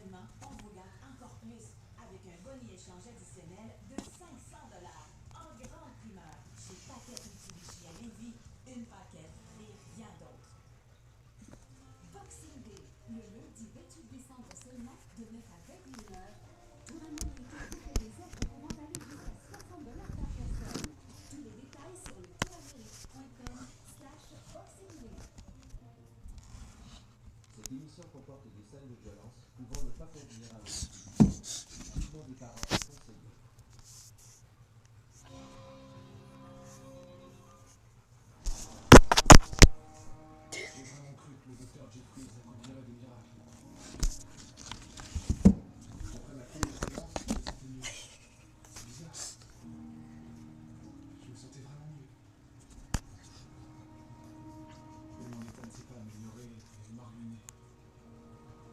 événement, on vous garde encore plus avec un bonus échange additionnel de 500 $ en grande primeur chez Paquette Mitsubishi à Lévis. Une paquette et rien d'autre. Boxing Day, le lundi 28 décembre seulement, de 9 à 21 heures. Pour un moment équipé pour des offres pouvant aller jusqu'à 60 $ par personne. Tous les détails sur le touramérique.com/Boxing Day. Cette émission comporte des scènes de violence pouvant ne pas convenir à l'enfant. Vivement des parents est conseillé.